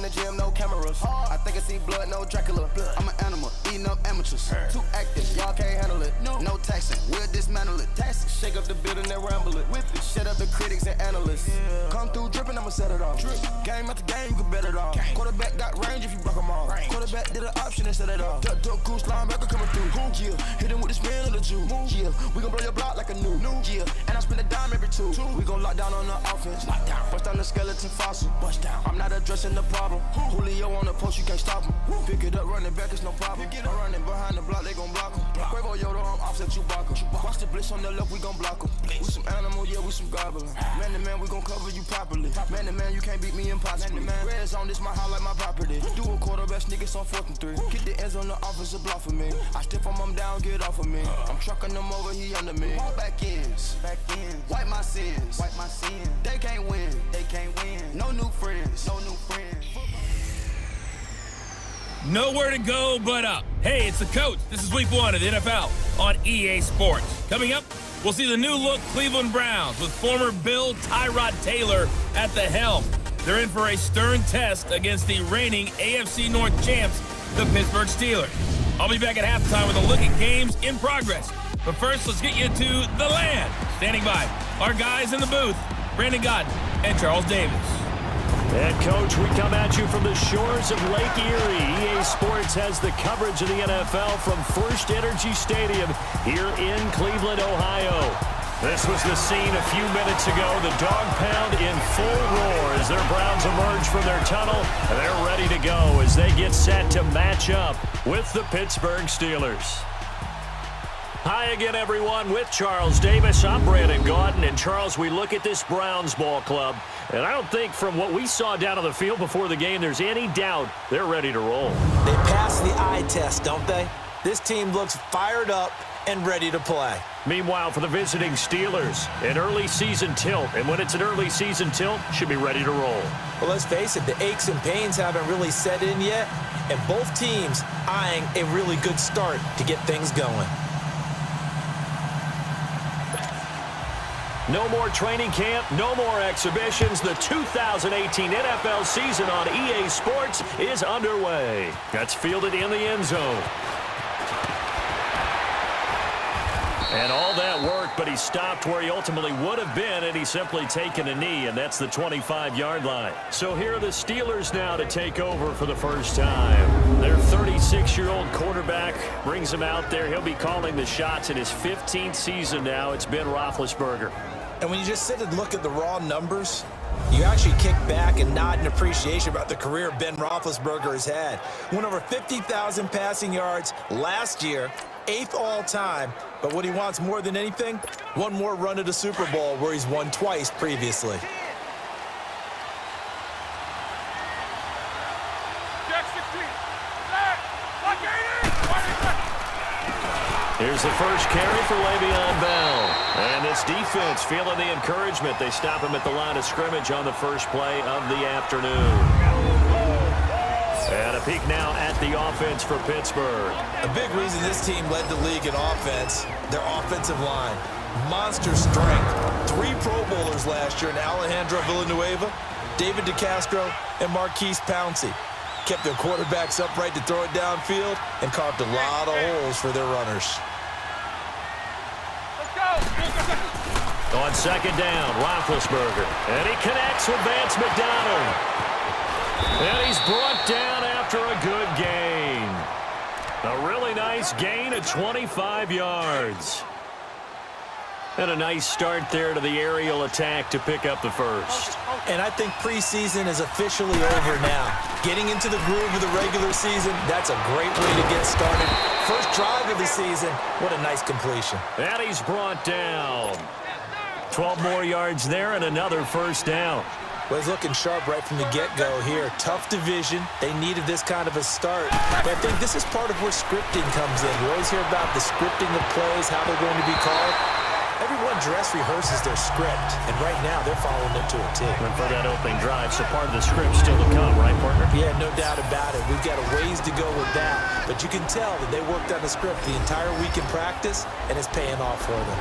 the gym, no cameras. I think I see blood, no Dracula. I'm an animal, eating up amateurs. Too active, y'all can't handle it. No taxing, we'll dismantle it. Shake up the building and ramble it. Whip it, shut up the critics and analysts. Come through dripping, I'ma set it off. Game after game, you can bet it off. Quarterback got range if you block them all. Quarterback did an option and set it off. Duck goose linebacker coming through. Yeah, hit him with the spin of the Jew. Yeah, we gon' blow your block like a new. Yeah, and I spend a dime every two. We gon' lock down on the offense. Bust down the skeleton fossil. Bust down. I'm not addressing the problem. Julio on the post, you can't stop him. Pick it up, running back, it's no problem. I'm running behind the block, they gon' block him. Quavo Yoda, I'm offset Chewbacca. Watch the blitz on the left, we gon' block him. We some animal, yeah, we some gobbler. Man to man, we gon' cover you properly. Man to man, you can't beat me impossibly. Red zone, this my highlight, my property. Do a quarterback, niggas on 4th and 3. Get the ends on the offensive block for me. I stiff him down, get off of me. I'm trucking them over, he under me. Back ends, wipe my sins. They can't win, no new friends, Nowhere to go but up. Hey, it's the coach. This is week 1 of the NFL on EA Sports. Coming up, we'll see the new look Cleveland Browns with former Bill Tyrod Taylor at the helm. They're in for a stern test against the reigning AFC North champs, the Pittsburgh Steelers. I'll be back at halftime with a look at games in progress. But first, let's get you to the land. Standing by, our guys in the booth, Brandon Godden and Charles Davis. And, Coach, we come at you from the shores of Lake Erie. EA Sports has the coverage of the NFL from First Energy Stadium here in Cleveland, Ohio. This was the scene a few minutes ago. The dog pound in full roar as their Browns emerge from their tunnel. And they're ready to go as they get set to match up with the Pittsburgh Steelers. Hi again, everyone. With Charles Davis, I'm Brandon Gaudin. And, Charles, we look at this Browns ball club, and I don't think from what we saw down on the field before the game there's any doubt they're ready to roll. They pass the eye test, don't they? This team looks fired up and ready to play. Meanwhile, for the visiting Steelers, an early season tilt. And when it's an early season tilt, should be ready to roll. Well, let's face it, the aches and pains haven't really set in yet, and both teams eyeing a really good start to get things going. No more training camp, no more exhibitions. The 2018 NFL season on EA Sports is underway. That's fielded in the end zone. And all that work, but he stopped where he ultimately would have been, and he's simply taken a knee, and that's the 25-yard line. So here are the Steelers now to take over for the first time. Their 36-year-old quarterback brings him out there. He'll be calling the shots in his 15th season now. It's Ben Roethlisberger. And when you just sit and look at the raw numbers, you actually kick back and nod in appreciation about the career Ben Roethlisberger has had. Went over 50,000 passing yards last year, 8th all-time. But what he wants more than anything, one more run at the Super Bowl where he's won twice previously. Here's the first carry for Le'Veon Bell. And this defense feeling the encouragement. They stop him at the line of scrimmage on the first play of the afternoon. And a peek now at the offense for Pittsburgh. A big reason this team led the league in offense, their offensive line. Monster strength. 3 Pro Bowlers last year in Alejandro Villanueva, David DeCastro, and Marquise Pouncey. Kept their quarterbacks upright to throw it downfield and carved a lot of holes for their runners. On second down, Roethlisberger. And he connects with Vance McDonald. And he's brought down after a good gain. A really nice gain of 25 yards. And a nice start there to the aerial attack to pick up the first. And I think preseason is officially over now. Getting into the groove of the regular season, that's a great way to get started. First drive of the season, what a nice completion. And he's brought down. 12 more yards there and another first down. Well, he's looking sharp right from the get-go here. Tough division. They needed this kind of a start. But I think this is part of where scripting comes in. You always hear about the scripting of plays, how they're going to be called. Everyone dress rehearses their script, and right now they're following it to a T. And for that opening drive, so part of the script still to come, right, partner? Yeah, no doubt about it. We've got a ways to go with that, but you can tell that they worked on the script the entire week in practice, and it's paying off for them.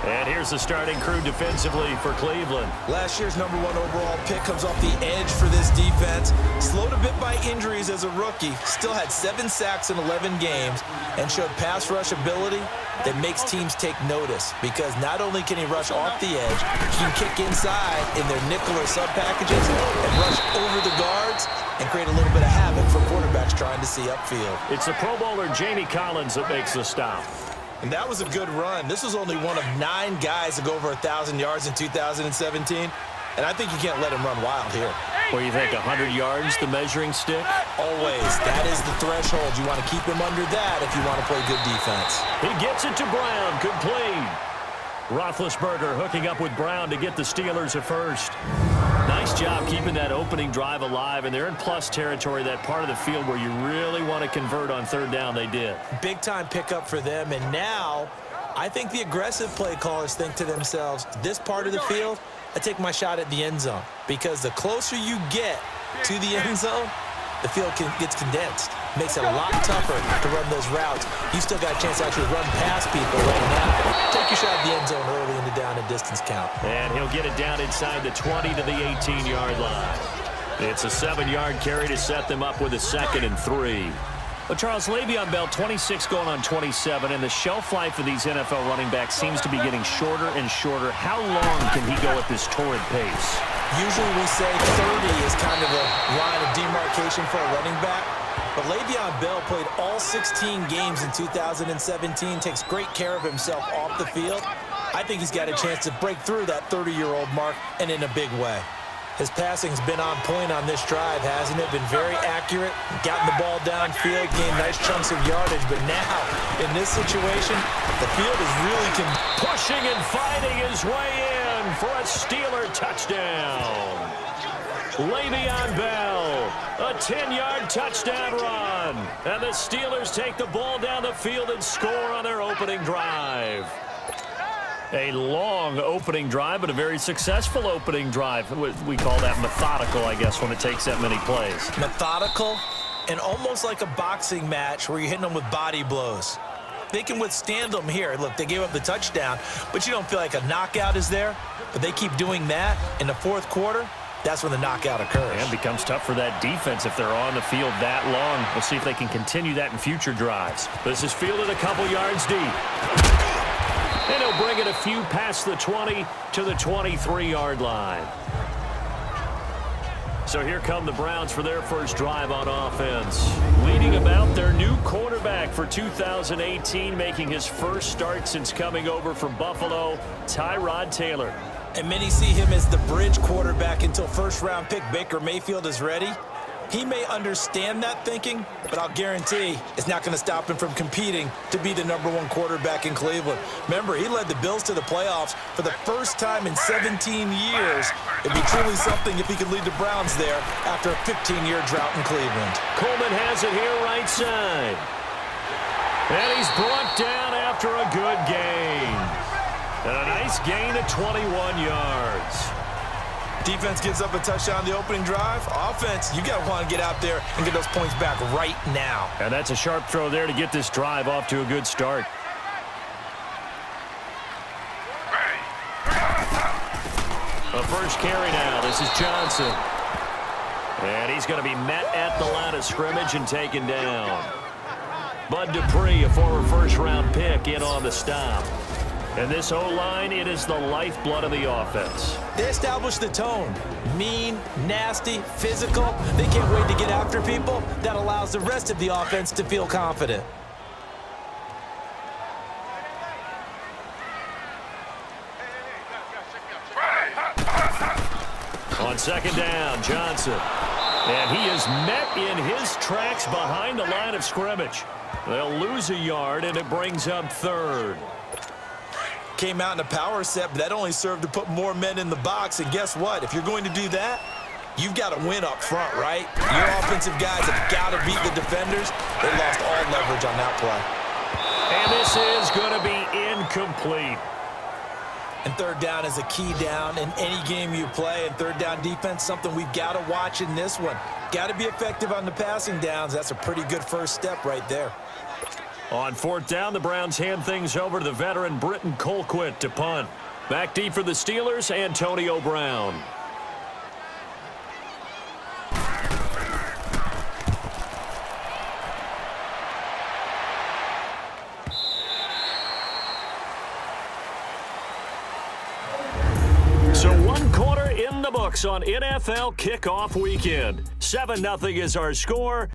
And here's the starting crew defensively for Cleveland. Last year's #1 overall pick comes off the edge for this defense. Slowed a bit by injuries as a rookie. Still had 7 sacks in 11 games and showed pass rush ability that makes teams take notice because not only can he rush off the edge, he can kick inside in their nickel or sub packages and rush over the guards and create a little bit of havoc for quarterbacks trying to see upfield. It's the Pro Bowler Jamie Collins that makes the stop. And that was a good run. This was only one of 9 guys to go over 1,000 yards in 2017. And I think you can't let him run wild here. Where you think 100 yards, the measuring stick? Always. That is the threshold. You want to keep him under that if you want to play good defense. He gets it to Brown. Complete. Roethlisberger hooking up with Brown to get the Steelers at first. Nice job keeping that opening drive alive, and they're in plus territory, that part of the field where you really want to convert on 3rd down. They did. Big-time pickup for them, and now I think the aggressive play callers think to themselves, this part of the field, I take my shot at the end zone, because the closer you get to the end zone, the field gets condensed. Makes it a lot tougher to run those routes. You still got a chance to actually run past people right now. Take your shot at the end zone early in the down and distance count. And he'll get it down inside the 20 to the 18-yard line. It's a 7-yard carry to set them up with a 2nd and 3. Well, Charles, Le'Veon Bell, 26 going on 27, and the shelf life of these NFL running backs seems to be getting shorter and shorter. How long can he go at this torrid pace? Usually we say 30 is kind of a line of demarcation for a running back. But Le'Veon Bell played all 16 games in 2017, takes great care of himself off the field. I think he's got a chance to break through that 30-year-old mark, and in a big way. His passing's been on point on this drive, hasn't it? Been very accurate, gotten the ball downfield, gained nice chunks of yardage. But now, in this situation, the field is really pushing and fighting his way in for a Steeler touchdown. Le'Veon Bell, a 10-yard touchdown run. And the Steelers take the ball down the field and score on their opening drive. A long opening drive, but a very successful opening drive. We call that methodical, I guess, when it takes that many plays. Methodical and almost like a boxing match where you're hitting them with body blows. They can withstand them here. Look, they gave up the touchdown, but you don't feel like a knockout is there. But they keep doing that in the 4th quarter. That's when the knockout occurs. And it becomes tough for that defense if they're on the field that long. We'll see if they can continue that in future drives. This is fielded a couple yards deep. And he'll bring it a few past the 20 to the 23-yard line. So here come the Browns for their first drive on offense. Leading about their new quarterback for 2018, making his first start since coming over from Buffalo, Tyrod Taylor. And many see him as the bridge quarterback until first-round pick Baker Mayfield is ready. He may understand that thinking, but I'll guarantee it's not going to stop him from competing to be the #1 quarterback in Cleveland. Remember, he led the Bills to the playoffs for the first time in 17 years. It'd be truly something if he could lead the Browns there after a 15-year drought in Cleveland. Coleman has it here right side. And he's brought down after a good gain. And a nice gain of 21 yards. Defense gives up a touchdown on the opening drive. Offense, you got to want to get out there and get those points back right now. And that's a sharp throw there to get this drive off to a good start. A first carry now. This is Johnson. And he's going to be met at the line of scrimmage and taken down. Bud Dupree, a former first-round pick, in on the stop. And this O-line, it is the lifeblood of the offense. They established the tone. Mean, nasty, physical. They can't wait to get after people. That allows the rest of the offense to feel confident. On 2nd down, Johnson. And he is met in his tracks behind the line of scrimmage. They'll lose a yard, and it brings up 3rd. Came out in a power set, but that only served to put more men in the box. And guess what? If you're going to do that, you've got to win up front, right? Your offensive guys have got to beat the defenders. They lost all leverage on that play. And this is going to be incomplete. And 3rd down is a key down in any game you play. And 3rd down defense, something we've got to watch in this one. Got to be effective on the passing downs. That's a pretty good first step right there. On fourth down, the Browns hand things over to the veteran Britton Colquitt to punt. Back deep for the Steelers, Antonio Brown. So one quarter in the books on NFL kickoff weekend. 7-0 is our score.